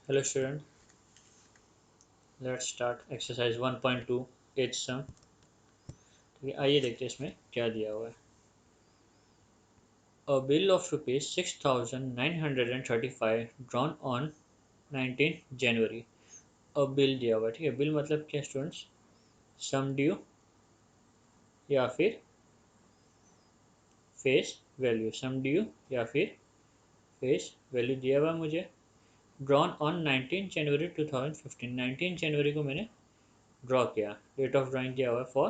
Hello student, let's start exercise 1.2 as some. ठीक है, आइए देखते हैं इसमें क्या दिया हुआ है। अ bill of rupees 6,935 drawn on 19 January. A bill दिया हुआ है। ठीक है, बिल मतलब क्या स्टूडेंट्स? सम ड्यू या फिर फेस वैल्यू। सम ड्यू या फिर फेस वैल्यू दिया हुआ मुझे। ड्रॉन ऑन 19 जनवरी 2015। 19 जनवरी को मैंने ड्रॉ किया। डेट ऑफ ड्राइंग दिया हुआ है फॉर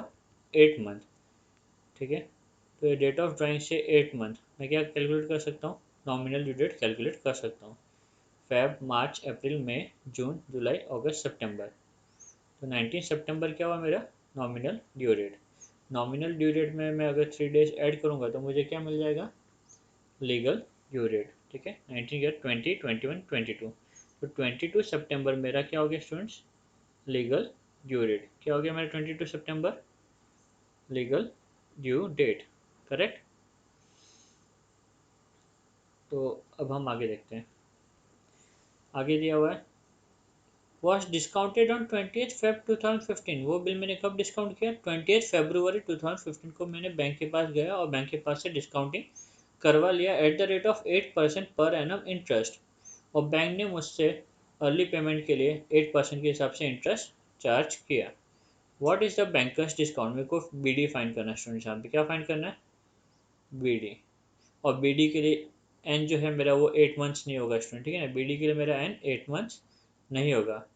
8 मंथ। ठीक है, तो ये डेट ऑफ ड्राइंग से 8 मंथ मैं क्या कैलकुलेट कर सकता हूँ? नॉमिनल ड्यू डेट कैलकुलेट कर सकता हूँ। फेब, मार्च, अप्रैल, मई, जून, जुलाई, अगस्त, सितंबर। तो 19 सितंबर क्या हुआ मेरा? Nominal due date. Nominal due date में मैं अगर 3 डेज ऐड करूँगा तो मुझे क्या मिल जाएगा? Legal due date. ठीक है, 19 क्या, 20, 21, 22। तो 22 सितंबर मेरा क्या हो गया स्टूडेंट्स? Legal due date. क्या हो गया मेरा 22 सितंबर? Legal due date. करेक्ट। तो अब हम आगे देखते हैं। आगे दिया हुआ है was discounted on 20th Feb 2015। वो बिल मैंने कब डिस्काउंट किया? 20th फरवरी 2015 को मैंने बैंक के पास गया और बैंक के पास से डिस्काउंटिंग करवा लिया at the rate of 8% per annum interest. और बैंक ने मुझसे अर्ली पेमेंट के लिए 8% के हिसाब से इंटरेस्ट चार्ज किया। What is the bankers discount? मेरे को बी डी फाइंड करना है स्टूडेंट। यहाँ पे क्या फाइंड करना है? B D. और बी डी के लिए एन जो है मेरा वो 8 मंथ्स नहीं होगा स्टूडेंट। ठीक है ना, बी डी के लिए मेरा एन 8 मंथ्स नहीं होगा।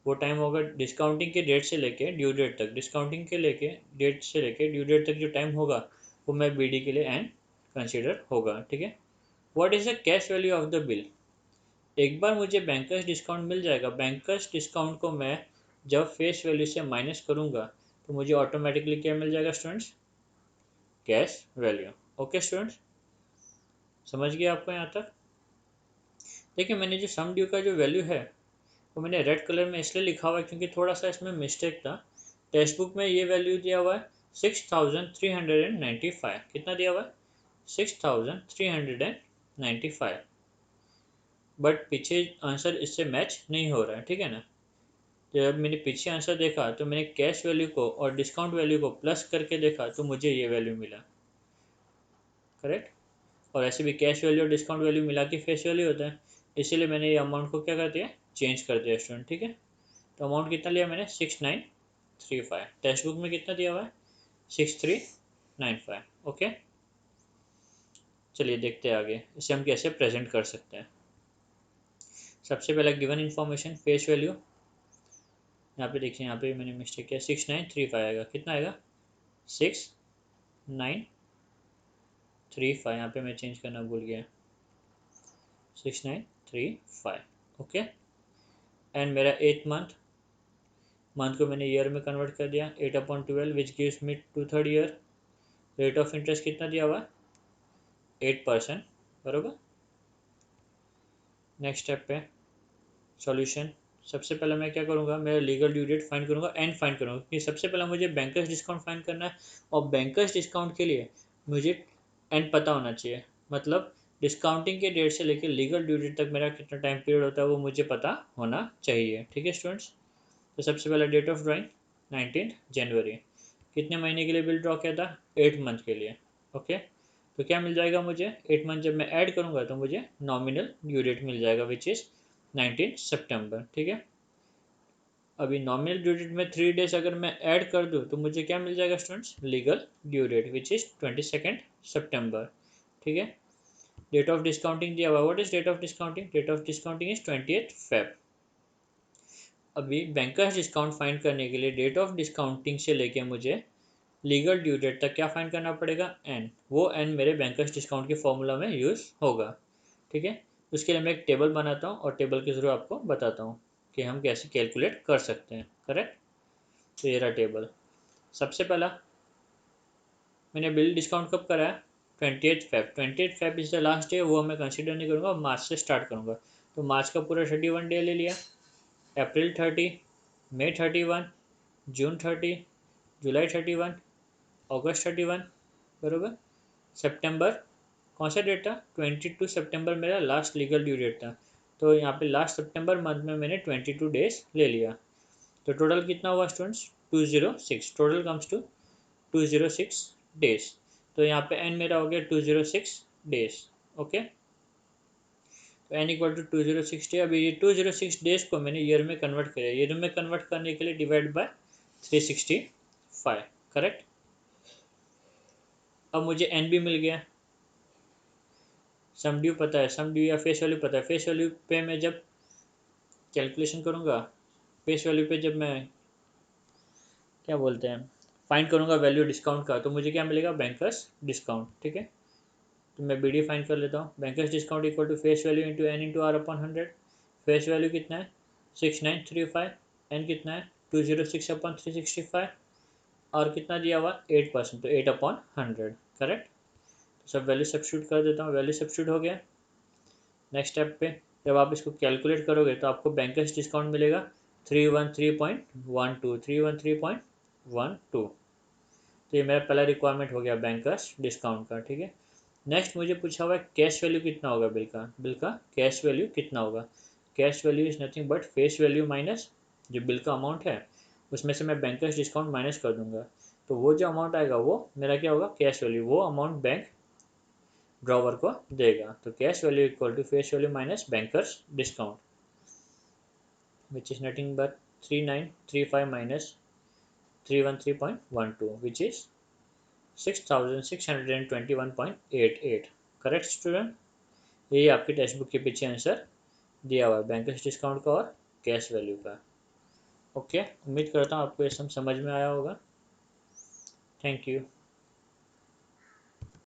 वो टाइम होगा डिस्काउंटिंग के डेट से लेके ड्यू डेट तक। डिस्काउंटिंग के लेके डेट से लेके ड्यू डेट तक जो टाइम होगा वो मैं बी डी के लिए एन कंसिडर होगा। ठीक है, what is the cash value of the bill? एक बार मुझे बैंकर्स डिस्काउंट मिल जाएगा। बैंकर्स डिस्काउंट को मैं जब फेस वैल्यू से माइनस करूँगा तो मुझे ऑटोमेटिकली क्या मिल जाएगा students? Cash value. Okay students, समझ गए आपको यहाँ तक? देखिए, मैंने जो सम ड्यू का जो वैल्यू है वो मैंने रेड कलर में इसलिए लिखा हुआ है क्योंकि थोड़ा सा इसमें मिस्टेक था। टेक्स्ट बुक में ये वैल्यू दिया हुआ है 6,395। कितना दिया हुआ है? 6,395। बट पीछे आंसर इससे मैच नहीं हो रहा है। ठीक है ना, तो जब मैंने पीछे आंसर देखा तो मैंने कैश वैल्यू को और डिस्काउंट वैल्यू को प्लस करके देखा तो मुझे ये वैल्यू मिला। करेक्ट। और ऐसे भी कैश वैल्यू और डिस्काउंट वैल्यू मिला के फेस वैल्यू होता है। इसीलिए मैंने ये अमाउंट को क्या कर दिया? चेंज कर दिया स्टूडेंट। ठीक है, तो अमाउंट कितना लिया मैंने? 6,935। टेक्स्ट बुक में कितना दिया हुआ है? 6,395। ओके, चलिए देखते हैं आगे इसे हम कैसे प्रेजेंट कर सकते हैं। सबसे पहले गिवन इन्फॉर्मेशन फेस वैल्यू। यहाँ पे देखिए, यहाँ पे मैंने मिस्टेक किया। 6,935 आएगा। कितना आएगा? 6,935। यहाँ पे मैं चेंज करना भूल गया। 6,935। ओके, एंड मेरा 8 मंथ। मंथ को मैंने ईयर में कन्वर्ट कर दिया। 8/12 which gives me two third year. Rate of interest कितना दिया हुआ? 8%। बरोबर। नेक्स्ट स्टेप पे सॉल्यूशन। सबसे पहले मैं क्या करूँगा? मेरा लीगल ड्यू डेट फाइंड करूँगा, एंड फाइंड करूँगा, क्योंकि सबसे पहले मुझे बैंकर्स डिस्काउंट फाइंड करना है। और बैंकर्स डिस्काउंट के लिए मुझे एंड पता होना चाहिए। मतलब डिस्काउंटिंग के डेट से लेकर लीगल ड्यू डेट तक मेरा कितना टाइम पीरियड होता है वो मुझे पता होना चाहिए। ठीक है स्टूडेंट्स, तो सबसे पहले डेट ऑफ ड्राइंग 19 जनवरी। कितने महीने के लिए बिल ड्रॉ किया था? 8 मंथ के लिए। ओके, तो क्या मिल जाएगा मुझे? 8 मंथ जब मैं ऐड करूँगा तो मुझे नॉमिनल ड्यू डेट मिल जाएगा विच इज़ 19 सितंबर। ठीक है, अभी नॉमिनल ड्यू डेट में 3 डेज अगर मैं ऐड कर दूँ तो मुझे क्या मिल जाएगा students? Legal due date which is 22 सितंबर। ठीक है, डेट ऑफ डिस्काउंटिंग दिया हुआ। What is date of discounting? Date of discounting is 20th Feb। अभी बैंकर्स डिस्काउंट फाइंड करने के लिए डेट ऑफ डिस्काउंटिंग से लेके मुझे लीगल ड्यू डेट तक क्या फाइंड करना पड़ेगा? एन। वो एन मेरे बैंकर्स डिस्काउंट के फॉर्मूला में यूज़ होगा। ठीक है, उसके लिए मैं एक टेबल बनाता हूँ और टेबल के थ्रू आपको बताता हूँ कि हम कैसे कैलकुलेट कर सकते हैं। करेक्ट, तो ये रहा टेबल। सबसे पहला मैंने बिल डिस्काउंट कब कराया? 20th Feb। 20th Feb is the last day, वो मैं कंसिडर नहीं करूँगा, मार्च से स्टार्ट करूँगा। तो मार्च का पूरा 31 डे ले लिया। अप्रैल 30, मई 31, जून 30, जुलाई 31, अगस्त 31। बरोबर। सितंबर कौन सा डेट था? 22 सितंबर मेरा लास्ट लीगल ड्यू डेट था। तो यहाँ पे लास्ट सितंबर मंथ में मैंने 22 डेज ले लिया। तो टोटल कितना हुआ students? 206। Total comes to 206 days. तो यहाँ पे एन मेरा हो गया 206 डेज। ओके, तो एन इक्वल टू 206 डे। अभी ये 206 डेज को मैंने ईयर में कन्वर्ट किया। ईयर में कन्वर्ट करने के लिए डिवाइड बाय 365, करेक्ट। अब मुझे एन भी मिल गया। सम ड्यू पता है, सम ड्यू या फेस वैल्यू पता है। फेस वैल्यू पे मैं जब कैलकुलेशन करूँगा, फेस वैल्यू पे जब मैं क्या बोलते हैं फाइंड करूँगा वैल्यू डिस्काउंट का, तो मुझे क्या मिलेगा? Bankers discount. ठीक है, तो मैं बी डी फाइंड कर लेता हूँ। Bankers discount equal to face value into N into R upon 100। Face value कितना है? 6935। एन कितना है? 206 अपॉन 365। और कितना दिया हुआ? 8%, तो 8 अपॉन 100, करेक्ट। तो सब वैल्यू सब्स्टिट्यूट कर देता हूँ। वैल्यू सब्स्टिट्यूट हो गया। नेक्स्ट स्टेप पे जब आप इसको कैलकुलेट करोगे तो आपको बैंकर्स डिस्काउंट मिलेगा 313.12, 313.12। तो ये मेरा पहला रिक्वायरमेंट हो गया बैंकर्स डिस्काउंट का। ठीक है, नेक्स्ट मुझे पूछा हुआ है कैश वैल्यू कितना होगा बिल का। बिल का कैश वैल्यू कितना होगा? Cash value is nothing but face value minus जो बिल का अमाउंट है, उसमें से मैं बैंकर्स डिस्काउंट माइनस कर दूंगा। तो वो जो अमाउंट आएगा वो मेरा क्या होगा? Cash value. वो अमाउंट बैंक ड्रॉवर को देगा। तो cash value equal to face value minus bankers discount, which is nothing but 3935 minus 313.12, which is 6621.88। Correct student, यही आपके टेक्स्ट बुक के पीछे आंसर दिया हुआ है बैंकर्स डिस्काउंट का और कैश वैल्यू का। ओके, उम्मीद करता हूँ आपको ये सब समझ में आया होगा। Thank you.